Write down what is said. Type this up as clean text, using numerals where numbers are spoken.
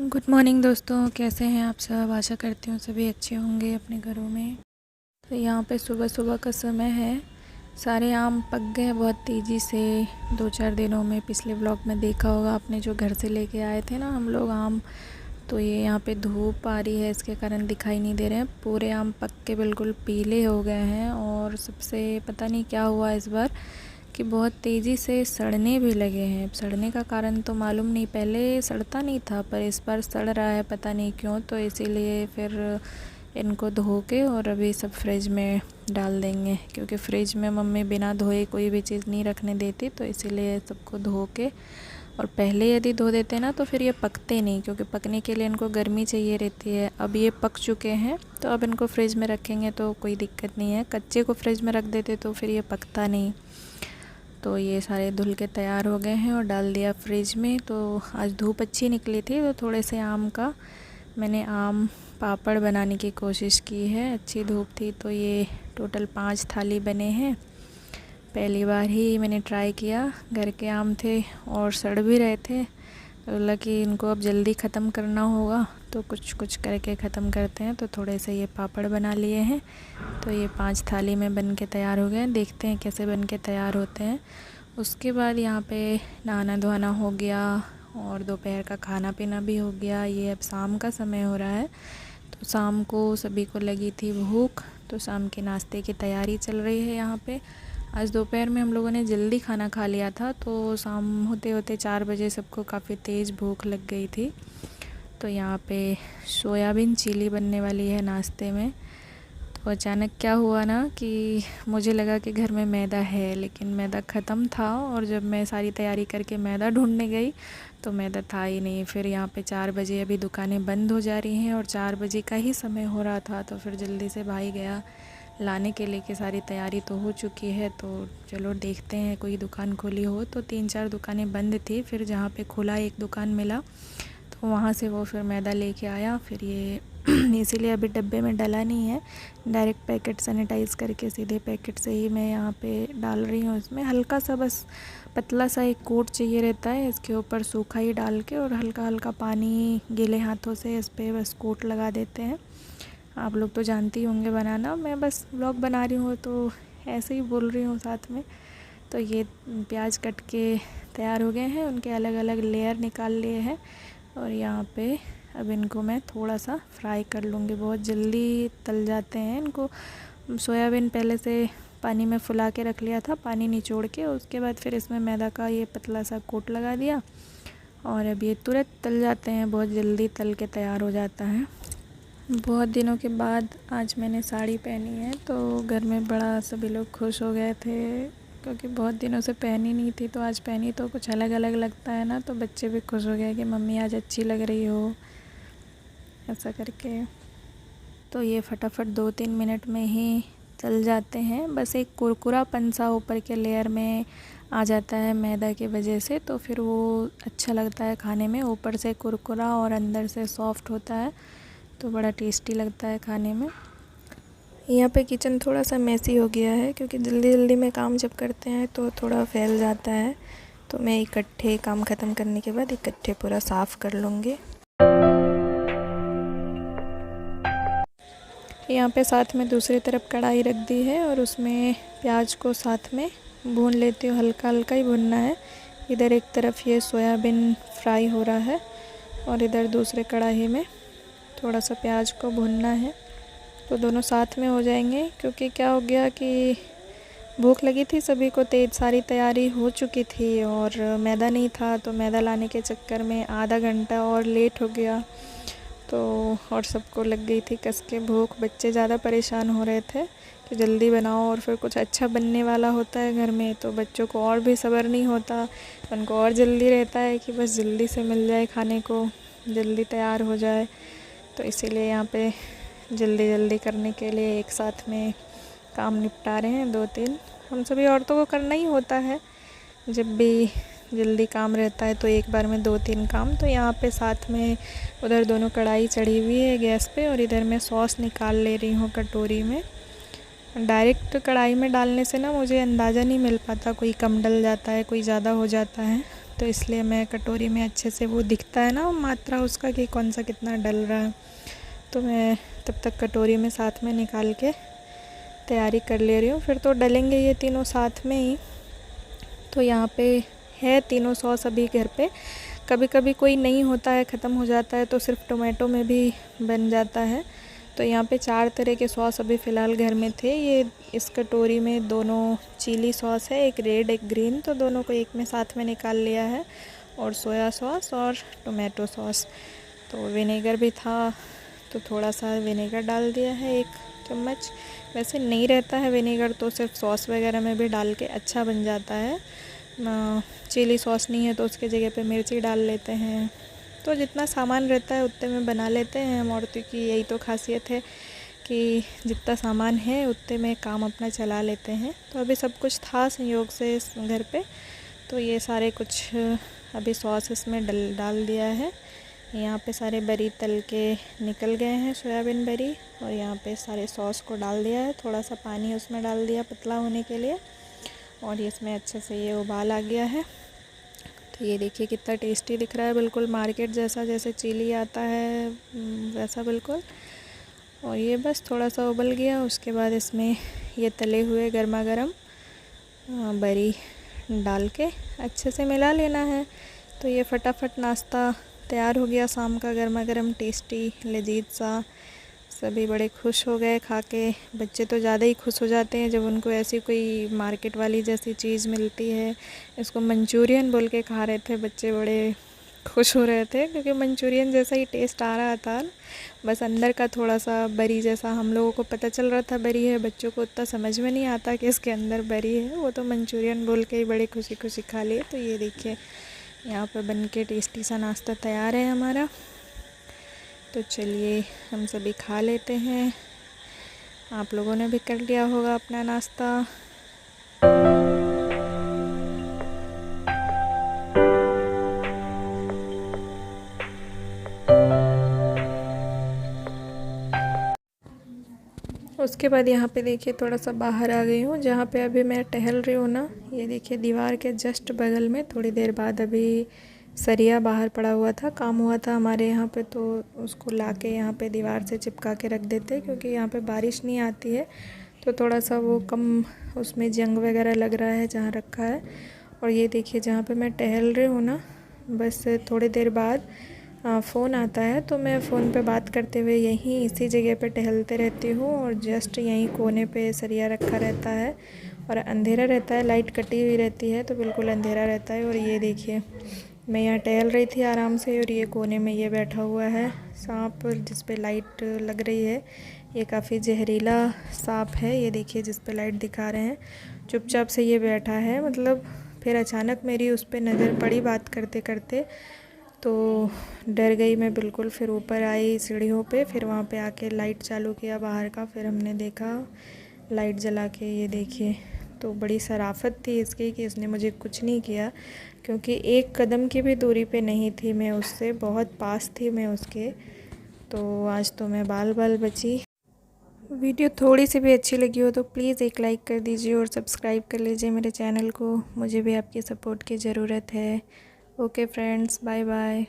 Good morning दोस्तों, कैसे हैं आप सब। आशा करती हूँ सभी अच्छे होंगे अपने घरों में। तो यहाँ पे सुबह सुबह का समय है। सारे आम पक गए बहुत तेज़ी से 2-4 दिनों में। पिछले व्लॉग में देखा होगा आपने, जो घर से लेके आए थे ना हम लोग आम। तो ये यहाँ पे धूप आ रही है, इसके कारण दिखाई नहीं दे रहे हैं। पूरे आम पक के बिल्कुल पीले हो गए हैं। और सबसे पता नहीं क्या हुआ इस बार कि बहुत तेज़ी से सड़ने भी लगे हैं। सड़ने का कारण तो मालूम नहीं, पहले सड़ता नहीं था पर इस बार सड़ रहा है, पता नहीं क्यों। तो इसीलिए फिर इनको धो के और अभी सब फ्रिज में डाल देंगे, क्योंकि फ्रिज में मम्मी बिना धोए कोई भी चीज़ नहीं रखने देती। तो इसीलिए सबको धो के, और पहले यदि धो देते ना तो फिर ये पकते नहीं, क्योंकि पकने के लिए इनको गर्मी चाहिए रहती है। अब ये पक चुके हैं तो अब इनको फ्रिज में रखेंगे तो कोई दिक्कत नहीं है। कच्चे को फ्रिज में रख देते तो फिर ये पकता नहीं। तो ये सारे धुल के तैयार हो गए हैं और डाल दिया फ्रिज में। तो आज धूप अच्छी निकली थी तो थोड़े से आम का मैंने आम पापड़ बनाने की कोशिश की है। अच्छी धूप थी तो ये टोटल 5 थाली बने हैं। पहली बार ही मैंने ट्राई किया। घर के आम थे और सड़ भी रहे थे, तो लगा कि इनको अब जल्दी ख़त्म करना होगा, तो कुछ कुछ करके ख़त्म करते हैं। तो थोड़े से ये पापड़ बना लिए हैं। तो ये 5 थाली में बन के तैयार हो गए। देखते हैं कैसे बन के तैयार होते हैं। उसके बाद यहाँ पे नहाना धोना हो गया और दोपहर का खाना पीना भी हो गया। ये अब शाम का समय हो रहा है, तो शाम को सभी को लगी थी भूख, तो शाम के नाश्ते की तैयारी चल रही है यहाँ पे। आज दोपहर में हम लोगों ने जल्दी खाना खा लिया था, तो शाम होते होते 4 बजे सबको काफ़ी तेज़ भूख लग गई थी। तो यहाँ पे सोयाबीन चिली बनने वाली है नाश्ते में। तो अचानक क्या हुआ ना कि मुझे लगा कि घर में मैदा है, लेकिन मैदा ख़त्म था। और जब मैं सारी तैयारी करके मैदा ढूंढने गई तो मैदा था ही नहीं। फिर यहाँ पे 4 बजे अभी दुकानें बंद हो जा रही हैं और 4 बजे का ही समय हो रहा था। तो फिर जल्दी से भाई गया लाने के लिए कि सारी तैयारी तो हो चुकी है, तो चलो देखते हैं कोई दुकान खुली हो। तो 3-4 दुकानें बंद थी। फिर जहाँ पे खुला एक दुकान मिला तो वहाँ से वो फिर मैदा लेके आया। फिर ये इसीलिए अभी डब्बे में डला नहीं है, डायरेक्ट पैकेट सैनिटाइज़ करके सीधे पैकेट से ही मैं यहाँ पे डाल रही हूँ। इसमें हल्का सा बस पतला सा एक कोट चाहिए रहता है, इसके ऊपर सूखा ही डाल के और हल्का हल्का पानी गीले हाथों से इस पर बस कोट लगा देते हैं। आप लोग तो जानती ही होंगे बनाना, मैं बस व्लॉग बना रही हूँ तो ऐसे ही बोल रही हूँ साथ में। तो ये प्याज कट के तैयार हो गए हैं, उनके अलग अलग लेयर निकाल लिए हैं। और यहाँ पे अब इनको मैं थोड़ा सा फ्राई कर लूँगी, बहुत जल्दी तल जाते हैं इनको। सोयाबीन पहले से पानी में फुला के रख लिया था, पानी निचोड़ के। उसके बाद फिर इसमें मैदा का ये पतला सा कोट लगा दिया और अब ये तुरंत तल जाते हैं, बहुत जल्दी तल के तैयार हो जाता है। बहुत दिनों के बाद आज मैंने साड़ी पहनी है, तो घर में बड़ा सभी लोग खुश हो गए थे, क्योंकि बहुत दिनों से पहनी नहीं थी। तो आज पहनी तो कुछ अलग अलग लगता है ना, तो बच्चे भी खुश हो गए कि मम्मी आज अच्छी लग रही हो, ऐसा करके। तो ये फटाफट 2-3 मिनट में ही तल जाते हैं। बस एक कुरकुरापन सा ऊपर के लेयर में आ जाता है मैदा की वजह से, तो फिर वो अच्छा लगता है खाने में। ऊपर से कुरकुरा और अंदर से सॉफ्ट होता है, तो बड़ा टेस्टी लगता है खाने में। यहाँ पे किचन थोड़ा सा मैसी हो गया है, क्योंकि जल्दी जल्दी में काम जब करते हैं तो थोड़ा फैल जाता है। तो मैं इकट्ठे काम ख़त्म करने के बाद इकट्ठे पूरा साफ़ कर लूँगी। यहाँ पे साथ में दूसरी तरफ कढ़ाई रख दी है और उसमें प्याज को साथ में भून लेती हूँ, हल्का हल्का ही भूनना है। इधर एक तरफ ये सोयाबीन फ्राई हो रहा है और इधर दूसरे कढ़ाई में थोड़ा सा प्याज को भूनना है, तो दोनों साथ में हो जाएंगे। क्योंकि क्या हो गया कि भूख लगी थी सभी को, तेज़ सारी तैयारी हो चुकी थी और मैदा नहीं था, तो मैदा लाने के चक्कर में आधा घंटा और लेट हो गया। तो और सबको लग गई थी कस के भूख। बच्चे ज़्यादा परेशान हो रहे थे कि जल्दी बनाओ, और फिर कुछ अच्छा बनने वाला होता है घर में तो बच्चों को और भी सब्र नहीं होता, उनको और जल्दी रहता है कि बस जल्दी से मिल जाए खाने को, जल्दी तैयार हो जाए। तो इसीलिए यहाँ पे जल्दी जल्दी करने के लिए एक साथ में काम निपटा रहे हैं 2-3। हम सभी औरतों को करना ही होता है, जब भी जल्दी काम रहता है तो एक बार में 2-3 काम। तो यहाँ पे साथ में उधर दोनों कढ़ाई चढ़ी हुई है गैस पे, और इधर मैं सॉस निकाल ले रही हूँ कटोरी में। डायरेक्ट कढ़ाई में डालने से ना मुझे अंदाज़ा नहीं मिल पाता, कोई कम डल जाता है, कोई ज़्यादा हो जाता है। तो इसलिए मैं कटोरी में अच्छे से वो दिखता है ना मात्रा उसका कि कौन सा कितना डल रहा है, तो मैं तब तक कटोरी में साथ में निकाल के तैयारी कर ले रही हूँ। फिर तो डलेंगे ये तीनों साथ में ही। तो यहाँ पे है तीनों सॉस अभी घर पे। कभी कभी कोई नहीं होता है, ख़त्म हो जाता है, तो सिर्फ टोमेटो में भी बन जाता है। तो यहाँ पे 4 तरह के सॉस अभी फ़िलहाल घर में थे। ये इस कटोरी में दोनों चिली सॉस है, एक रेड एक ग्रीन, तो दोनों को एक में साथ में निकाल लिया है। और सोया सॉस और टोमेटो सॉस। तो विनेगर भी था तो थोड़ा सा विनेगर डाल दिया है 1 चम्मच। वैसे नहीं रहता है विनेगर तो सिर्फ सॉस वगैरह में भी डाल के अच्छा बन जाता है। चिली सॉस नहीं है तो उसके जगह पे मिर्ची डाल लेते हैं। तो जितना सामान रहता है उतने में बना लेते हैं हम औरतों की, यही तो खासियत है कि जितना सामान है उतने में काम अपना चला लेते हैं। तो अभी सब कुछ था संयोग से इस घर पे, तो ये सारे कुछ अभी सॉस इसमें डाल दिया है। यहाँ पे सारे बरी तल के निकल गए हैं, सोयाबीन बरी, और यहाँ पे सारे सॉस को डाल दिया है। थोड़ा सा पानी उसमें डाल दिया पतला होने के लिए, और इसमें अच्छे से ये उबाल आ गया है। तो ये देखिए कितना टेस्टी दिख रहा है, बिल्कुल मार्केट जैसा, जैसे चिली आता है वैसा बिल्कुल। और ये बस थोड़ा सा उबल गया, उसके बाद इसमें ये तले हुए गर्मा गर्म बरी डाल के अच्छे से मिला लेना है। तो ये फटाफट नाश्ता तैयार हो गया शाम का, गर्मा गर्म टेस्टी लजीज सा। सभी बड़े खुश हो गए खा के। बच्चे तो ज़्यादा ही खुश हो जाते हैं जब उनको ऐसी कोई मार्केट वाली जैसी चीज़ मिलती है। इसको मंचूरियन बोल के खा रहे थे बच्चे, बड़े खुश हो रहे थे क्योंकि मंचूरियन जैसा ही टेस्ट आ रहा था। बस अंदर का थोड़ा सा बरी जैसा, हम लोगों को पता चल रहा था बरी है, बच्चों को उतना समझ में नहीं आता कि इसके अंदर बरी है। वो तो मंचूरियन बोल के ही बड़े खुशी खुशी खा लिए। तो ये देखिए यहाँ पर बन के टेस्टी सा नाश्ता तैयार है हमारा। तो चलिए हम सभी खा लेते हैं। आप लोगों ने भी कर लिया होगा अपना नाश्ता। उसके बाद यहाँ पे देखिए थोड़ा सा बाहर आ गई हूँ, जहाँ पे अभी मैं टहल रही हूँ ना। ये देखिए दीवार के जस्ट बगल में थोड़ी देर बाद अभी सरिया बाहर पड़ा हुआ था, काम हुआ था हमारे यहाँ पे, तो उसको लाके यहाँ पे दीवार से चिपका के रख देते क्योंकि यहाँ पे बारिश नहीं आती है। तो थोड़ा सा वो कम उसमें जंग वगैरह लग रहा है जहाँ रखा है। और ये देखिए जहाँ पे मैं टहल रही हूँ ना, बस थोड़ी देर बाद फ़ोन आता है, तो मैं फ़ोन पे बात करते हुए यहीं इसी जगह पे टहलते रहती हूँ। और जस्ट यहीं कोने पे सरिया रखा रहता है और अंधेरा रहता है, लाइट कटी हुई रहती है तो बिल्कुल अंधेरा रहता है। और ये देखिए मैं यहाँ टहल रही थी आराम से, और ये कोने में ये बैठा हुआ है सांप जिस पे लाइट लग रही है। ये काफ़ी जहरीला सांप है, ये देखिए जिस पे लाइट दिखा रहे हैं। चुपचाप से ये बैठा है, मतलब फिर अचानक मेरी उस पर नज़र पड़ी बात करते करते, तो डर गई मैं बिल्कुल। फिर ऊपर आई सीढ़ियों पे, फिर वहाँ पे आके लाइट चालू किया बाहर का, फिर हमने देखा लाइट जला के। ये देखिए तो बड़ी शराफत थी इसकी कि इसने मुझे कुछ नहीं किया, क्योंकि 1 कदम की भी दूरी पे नहीं थी मैं उससे, बहुत पास थी मैं उसके। तो आज तो मैं बाल बाल बची। वीडियो थोड़ी सी भी अच्छी लगी हो तो प्लीज़ एक लाइक कर दीजिए और सब्सक्राइब कर लीजिए मेरे चैनल को। मुझे भी आपकी सपोर्ट की ज़रूरत है। Okay friends, bye bye.